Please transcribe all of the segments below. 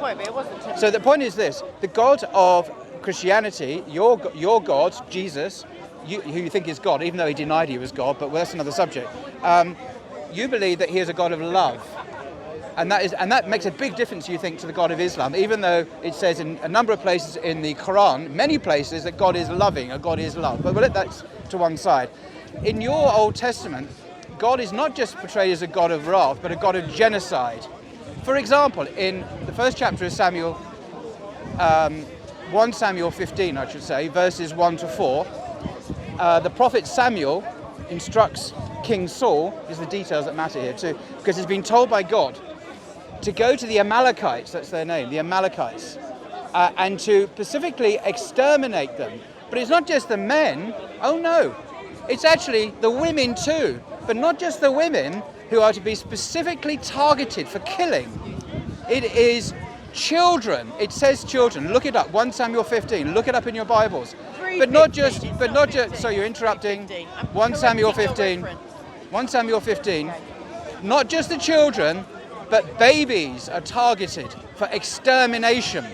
point, but it wasn't. So the point is this: the God of Christianity, your God, Jesus, who you think is God, even though he denied he was God, but that's another subject. You believe that he is a God of love. And that makes a big difference, you think, to the God of Islam, even though it says in a number of places in the Quran, many places, that God is loving, or God is love. But we'll let that to one side. In your Old Testament, God is not just portrayed as a God of wrath, but a God of genocide. For example, in the first chapter of Samuel, 1 Samuel 15, I should say, verses 1 to 4, the prophet Samuel instructs King Saul, these are the details that matter here too, because he's been told by God to go to the Amalekites, that's their name, the Amalekites, and to specifically exterminate them. But it's not just the men, oh no, it's actually the women too, but not just the women who are to be specifically targeted for killing. It is children, it says children, look it up, 1 Samuel 15, look it up in your Bibles. But not just, so you're interrupting, 1 Samuel 15, 1 Samuel 15, not just the children, but babies are targeted for extermination.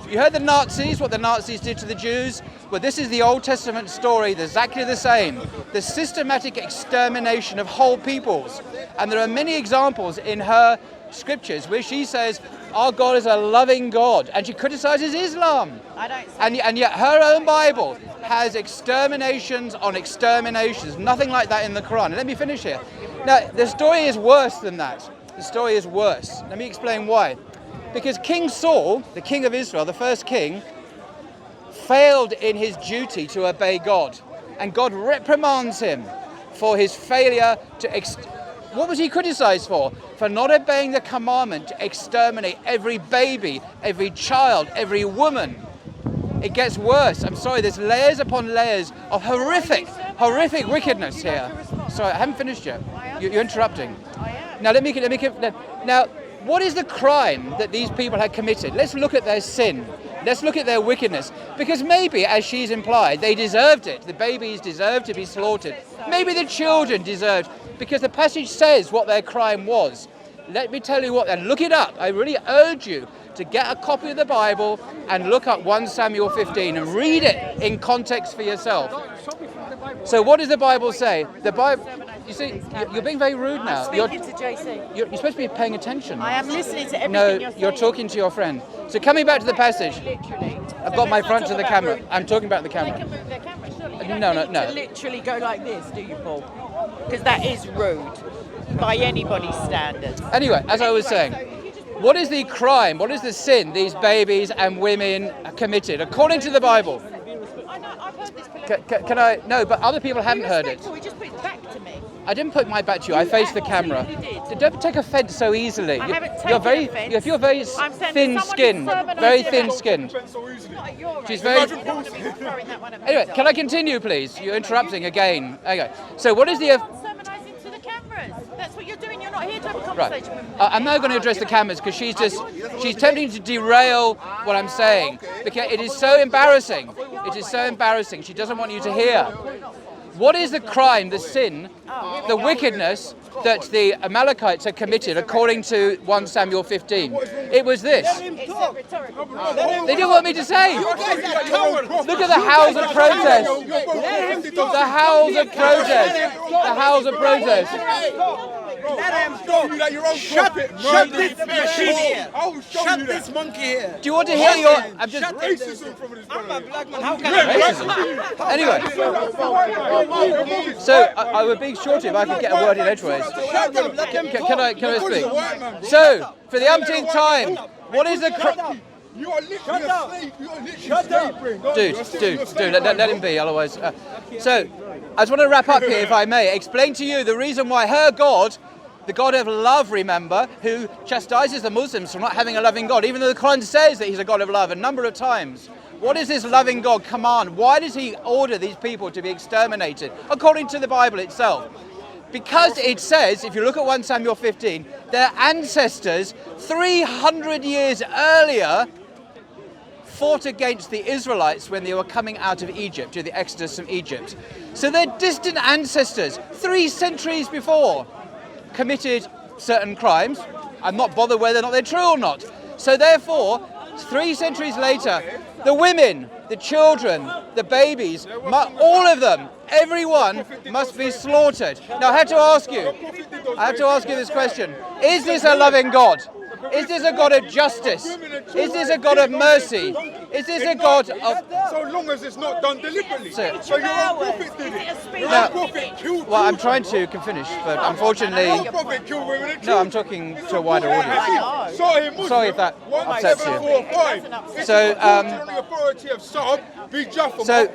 You heard the Nazis, what the Nazis did to the Jews? Well, this is the Old Testament story, they're exactly the same. The systematic extermination of whole peoples. And there are many examples in her scriptures where she says, our God is a loving God, and she criticizes Islam. And yet her own Bible has exterminations on exterminations, nothing like that in the Quran. And let me finish here. Now, the story is worse than that. The story is worse. Let me explain why. Because King Saul, the king of Israel, the first king, failed in his duty to obey God. And God reprimands him for his failure to... What was he criticized for? For not obeying the commandment to exterminate every baby, every child, every woman. It gets worse. I'm sorry, there's layers upon layers of horrific wickedness here. Sorry, I haven't finished yet. You're interrupting. Now let me now, what is the crime that these people had committed? Let's look at their sin. Let's look at their wickedness. Because maybe, as she's implied, they deserved it. The babies deserved to be slaughtered. Maybe the children deserved, because the passage says what their crime was. Let me tell you what, and look it up. I really urge you to get a copy of the Bible and look up 1 Samuel 15 and read it in context for yourself. So what does the Bible say? The Bible, you see, you're being very rude now. I'm speaking to JC. You're supposed to be paying attention. I am listening to everything you're saying. No, you're talking to your friend. So coming back to the passage, Literally. I've got my front to the camera. I'm talking about the They camera. can move their camera, surely. You No. don't need to literally go like this, do you, Paul? Because that is rude by anybody's standards. Anyway, as I was saying, what is the crime, what is the sin these babies and women committed, according to the Bible? I know, I've heard this before. Can I? No, but other people haven't heard it. He just put it back to me. I didn't put my back to you. I faced the camera. absolutely did. Don't take offence so easily. I haven't You're taken very, offence. if you're very I'm saying thin-skinned, someone is very sermonising thin-skinned. Not your She's right. very- You don't want to be throwing that one at me, Anyway, can I darling. continue, please? You're interrupting again. Okay. So what is the? Not sermonising to the cameras. That's what you're doing. You're not here to have a Right. conversation with me. I'm now going to address the cameras because she's tempting to derail what I'm saying because it is so embarrassing. It is so embarrassing. She doesn't want you to hear. What is the crime, the sin, the wickedness that the Amalekites had committed according to 1 Samuel 15? It was this. It's a rhetorical. They didn't want me to say. Look at the howls of protest. The howls of protest. The howls of protest. Shut this machine here. Shut this monkey here. Do you want to hear your? I'm just. Racism from this brother. I'm a black man. How can I? Anyway, so I would be short if I could get a word in edgeways. Shut up. Let them talk. Can I speak? So, for the umpteenth time, what is the crime? You are literally a slave. You are literally a slave. Dude, let him be, otherwise. So, I just want to wrap up here, if I may. Explain to you the reason why her God, the God of love, remember, who chastises the Muslims for not having a loving God, even though the Quran says that he's a God of love a number of times. What does this loving God command? Why does he order these people to be exterminated, according to the Bible itself? Because it says, if you look at 1 Samuel 15, their ancestors 300 years earlier fought against the Israelites when they were coming out of Egypt, to the exodus from Egypt. So their distant ancestors, 3 centuries before, committed certain crimes. I'm not bothered whether or not they're true or not. So therefore, 3 centuries later, the women, the children, the babies, all of them, everyone must be slaughtered. Now I have to ask you this question. Is this a loving God? Is this a God of justice? Is this a God of mercy? Is this a God of... So long as it's not done deliberately. So- So your own prophet did it. Your No. own prophet killed Well, I'm children. trying to finish, but unfortunately... Your own prophet killed women and No, I'm children. talking to a wider audience. Sorry if that upsets you. So, on the authority of Saab, be Jaffa. So, the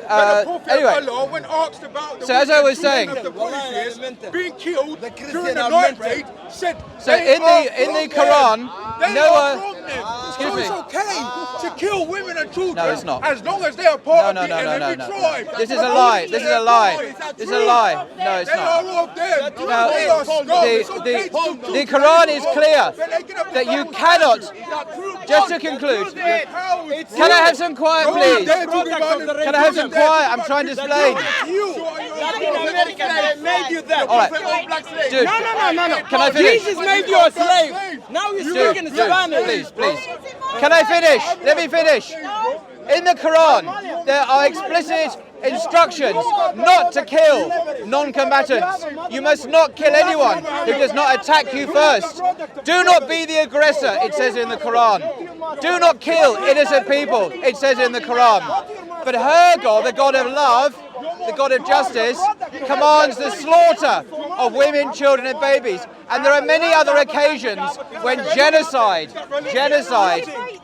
Prophet anyway. of Allah, when asked about the So as I was children saying- of the polytheists being killed during the night raid, said So they in are the from Quran, them. They Noah- are from them. Excuse So me. it's okay to kill women and children No, it's not. as long as they are part No, of the no, no, enemy no, no. tribe. This is a lie. This is a lie. This is a lie. No, it's They not. are of them. Now, They are scum. It's okay to kill the children. Quran is clear But they can have that you the cannot. government- Just to conclude, Cowards. can I have some quiet, Don't please? dare talk about it. Can I have some quiet? I'm trying to explain. Latin America made you that. All right, dude. No. Can I finish? Jesus made you a slave. Now you're Dude, speaking dude, Spanish. please. Can I finish? Let me finish. In the Quran, there are explicit instructions not to kill non-combatants. You must not kill anyone who does not attack you first. Do not be the aggressor, it says in the Quran. Do not kill innocent people, it says in the Quran. But her God, the God of love, the God of justice, commands the slaughter of women, children and babies. And there are many other occasions when genocide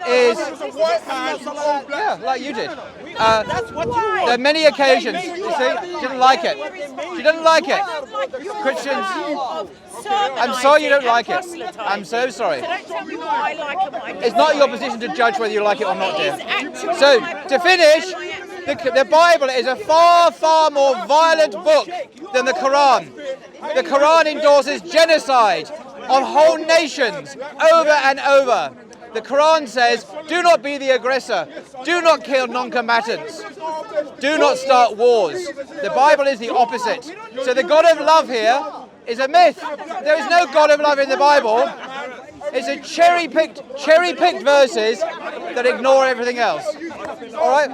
is... Yeah, like you did. There are many occasions, you see, she didn't like it. She didn't like it. Christians, I'm sorry you don't like it. I'm so sorry. So don't tell me what I like and what I don't It's not your like. position to judge whether you like it or not, dear. It is actually So, my to finish, the Bible is a far more violent book than the Quran. The Quran endorses genocide of whole nations over and over. The Quran says, do not be the aggressor. Do not kill non-combatants. Do not start wars. The Bible is the opposite. So the God of love here is a myth. There is no God of love in the Bible. It's a cherry-picked verses that ignore everything else. All right?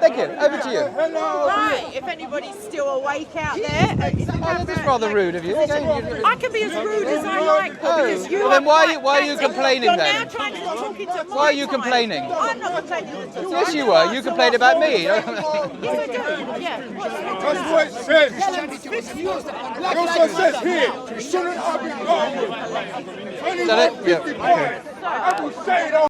Thank you. Over to you. Right, if anybody's still awake out there. Oh, that's rather rude of you. I can be as rude as I like, Paul, because you Well, then are why are quite you- why are you passive. complaining You're then? now trying to talk into my Why are you time. complaining? I'm not complaining at all. Yes, I'm you gonna were. You answer complained what's about wrong. me. Yes, I do. Yeah. That's what it says. It also says here, you shouldn't have been gone with. Is that it? Yeah. 20, 50 points. I will say it all.